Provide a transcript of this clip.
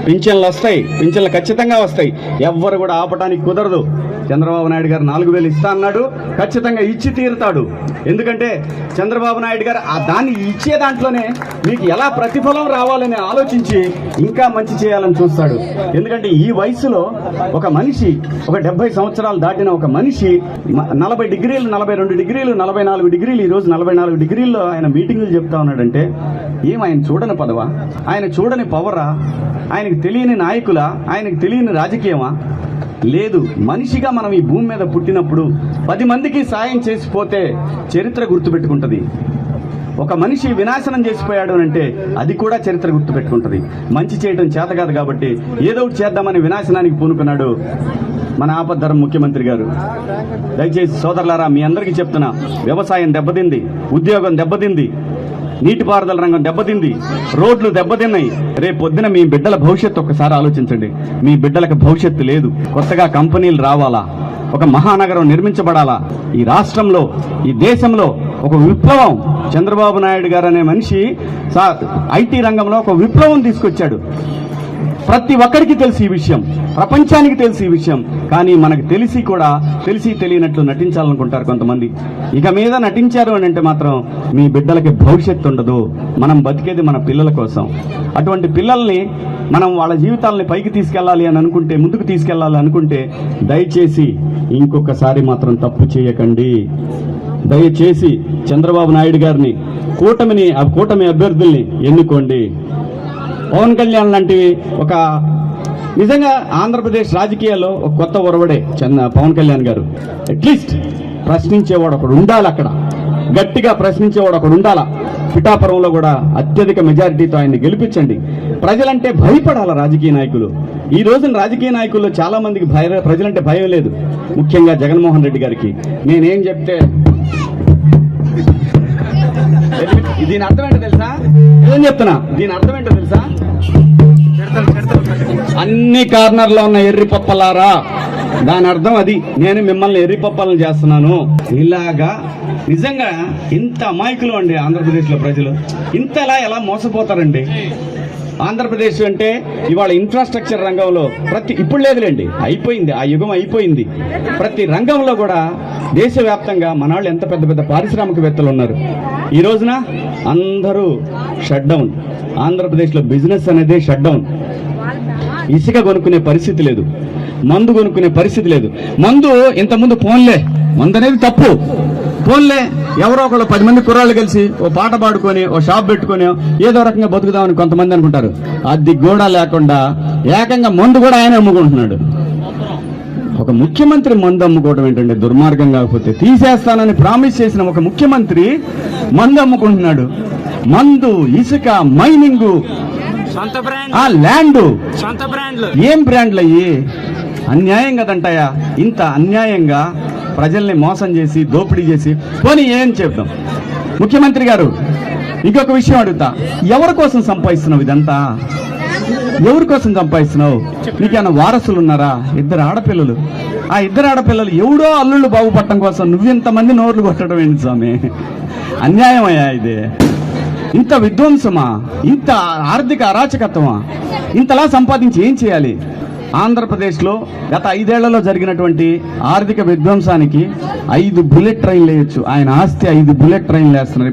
పింఛన్లు వస్తాయి, పింఛన్లు ఖచ్చితంగా వస్తాయి. ఎవ్వరు కూడా ఆపడానికి కుదరదు. చంద్రబాబు నాయుడు గారు 4,000 ఇస్తా అన్నాడు, ఖచ్చితంగా ఇచ్చి తీరుతాడు. ఎందుకంటే చంద్రబాబు నాయుడు గారు దాన్ని ఇచ్చే దాంట్లోనే మీకు ఎలా ప్రతిఫలం రావాలని ఆలోచించి ఇంకా మంచి చేయాలని చూస్తాడు. ఎందుకంటే ఈ వయసులో ఒక మనిషి, ఒక 70 సంవత్సరాలు దాటిన ఒక మనిషి 40 డిగ్రీలు, 42 డిగ్రీలు, 44 డిగ్రీలు, ఈరోజు 44 డిగ్రీల్లో ఆయన మీటింగులు చెప్తా ఉన్నాడంటే ఆయన చూడని పదవా, ఆయన చూడని పవరా, ఆయనకు తెలియని నాయకులా, ఆయనకు తెలియని రాజకీయమా? లేదు. మనిషిగా మనం ఈ భూమి మీద పుట్టినప్పుడు 10 మందికి సాయం చేసిపోతే చరిత్ర గుర్తుపెట్టుకుంటుంది. ఒక మనిషి వినాశనం చేసిపోయాడు అంటే అది కూడా చరిత్ర గుర్తుపెట్టుకుంటుంది. మంచి చేయడం చేత కాదు కాబట్టి ఏదో ఒకటి చేద్దామని వినాశనానికి పూనుకున్నాడు మన ఆపద్ధర్మ ముఖ్యమంత్రి గారు. దయచేసి సోదరులారా, మీ అందరికీ చెప్తున్నా, వ్యవసాయం దెబ్బతింది, ఉద్యోగం దెబ్బతింది, నీటిపారుదల రంగం దెబ్బతింది, రోడ్లు దెబ్బతిన్నాయి. రేపు పొద్దున మీ బిడ్డల భవిష్యత్తు ఒక్కసారి ఆలోచించండి. మీ బిడ్డలకు భవిష్యత్తు లేదు. కొత్తగా కంపెనీలు రావాలా, ఒక మహానగరం నిర్మించబడాలా, ఈ రాష్ట్రంలో, ఈ దేశంలో ఒక విప్లవం. చంద్రబాబు నాయుడు గారు అనే మనిషి ఐటీ రంగంలో ఒక విప్లవం తీసుకొచ్చాడు. ప్రతి ఒక్కరికి తెలిసి ఈ విషయం, ప్రపంచానికి తెలిసి ఈ విషయం. కానీ మనకు తెలిసి కూడా తెలిసి తెలియనట్లు నటించాలనుకుంటారు కొంతమంది. ఇక మీద నటించారు అని అంటే మాత్రం మీ బిడ్డలకి భవిష్యత్తు ఉండదు. మనం బతికేది మన పిల్లల కోసం. అటువంటి పిల్లల్ని మనం వాళ్ళ జీవితాలని పైకి తీసుకెళ్ళాలి అని అనుకుంటే, ముందుకు తీసుకెళ్ళాలి అనుకుంటే దయచేసి ఇంకొకసారి మాత్రం తప్పు చేయకండి. దయచేసి చంద్రబాబు నాయుడు గారిని, కూటమి అభ్యర్థుల్ని ఎన్నుకోండి. పవన్ కళ్యాణ్ లాంటివి ఒక నిజంగా ఆంధ్రప్రదేశ్ రాజకీయాల్లో ఒక కొత్త ఒరవడే పవన్ కళ్యాణ్ గారు. అట్లీస్ట్ ప్రశ్నించేవాడు ఒకడు ఉండాలి, అక్కడ గట్టిగా ప్రశ్నించేవాడు ఒకడు ఉండాలా. పిఠాపురంలో కూడా అత్యధిక మెజారిటీతో ఆయన్ని గెలిపించండి. ప్రజలంటే భయపడాల రాజకీయ నాయకులు. ఈ రోజున రాజకీయ నాయకుల్లో చాలా మందికి ప్రజలంటే భయం లేదు. ముఖ్యంగా జగన్మోహన్ రెడ్డి గారికి నేనేం చెప్తే దీని అర్థం ఏంటో తెలుసా? ఏం చెప్తున్నా, దీని అర్థం ఏంటో తెలుసా? అన్ని కార్నర్లో ఉన్న ఎర్రి పప్పలారా, దాని అర్థం అది. నేను మిమ్మల్ని ఎర్రి పప్పలను చేస్తున్నాను. ఇలాగా నిజంగా ఇంత అమాయకులు అండి ఆంధ్రప్రదేశ్ లో ప్రజలు. ఇంతలా ఎలా మోసపోతారండి? ఆంధ్రప్రదేశ్ అంటే ఇవాళ ఇన్ఫ్రాస్ట్రక్చర్ రంగంలో ఇప్పుడు లేదులేండి, అయిపోయింది, ఆ యుగం అయిపోయింది. ప్రతి రంగంలో కూడా దేశవ్యాప్తంగా మన వాళ్ళు ఎంత పెద్ద పెద్ద పారిశ్రామికవేత్తలు ఉన్నారు. ఈ రోజున అందరూ షట్ డౌన్. ఆంధ్రప్రదేశ్లో బిజినెస్ అనేది షట్ డౌన్. ఇసుక కొనుక్కునే పరిస్థితి లేదు, మందు కొనుక్కునే పరిస్థితి లేదు. మందు ఇంతకుముందు పోన్లే, మందు అనేది తప్పు, పోన్లే ఎవరో ఒకళ్ళు 10 మంది కుర్రాళ్ళు కలిసి ఓ పాట పాడుకొని ఓ షాప్ పెట్టుకొని ఏదో రకంగా బతుకుదామని కొంతమంది అనుకుంటారు. అది కూడా లేకుండా ఏకంగా మందు కూడా ఆయన అమ్ముకుంటున్నాడు. ఒక ముఖ్యమంత్రి మందు అమ్ముకోవడం ఏంటంటే దుర్మార్గం. కాకపోతే తీసేస్తానని ప్రామిస్ చేసిన ఒక ముఖ్యమంత్రి మందు అమ్ముకుంటున్నాడు. మందు, ఇసుక, మైనింగ్, ల్యాండ్, ఏం బ్రాండ్లు అయ్యి? అన్యాయం కదంటాయా? ఇంత అన్యాయంగా ప్రజల్ని మోసం చేసి దోపిడీ చేసి పోనీ ఏం చెప్తాం? ముఖ్యమంత్రి గారు, ఇంకొక విషయం అడుగుతా, ఎవరి కోసం సంపాదిస్తున్నావు ఇదంతా? ఎవరి కోసం సంపాదిస్తున్నావు? నీకేమైనా వారసులు ఉన్నారా? 2 ఆడపిల్లలు. ఆ 2 ఆడపిల్లలు ఎవడో అల్లుళ్ళు బాగుపడటం కోసం నువ్వింతమంది నోర్లు కొట్టడం ఏంటి స్వామి? అన్యాయమయ్యా ఇది. ఇంత విధ్వంసమా? ఇంత ఆర్థిక అరాచకత్వమా? ఇంతలా సంపాదించి ఏం చేయాలి? ఆంధ్రప్రదేశ్లో గత 5 ఏళ్లలో జరిగినటువంటి ఆర్థిక విధ్వంసానికి 5 బుల్లెట్ ట్రైన్లు వేయచ్చు. ఆయన ఆస్తి 5 బుల్లెట్ ట్రైన్లు వేస్తున్నారు ఇప్పుడు.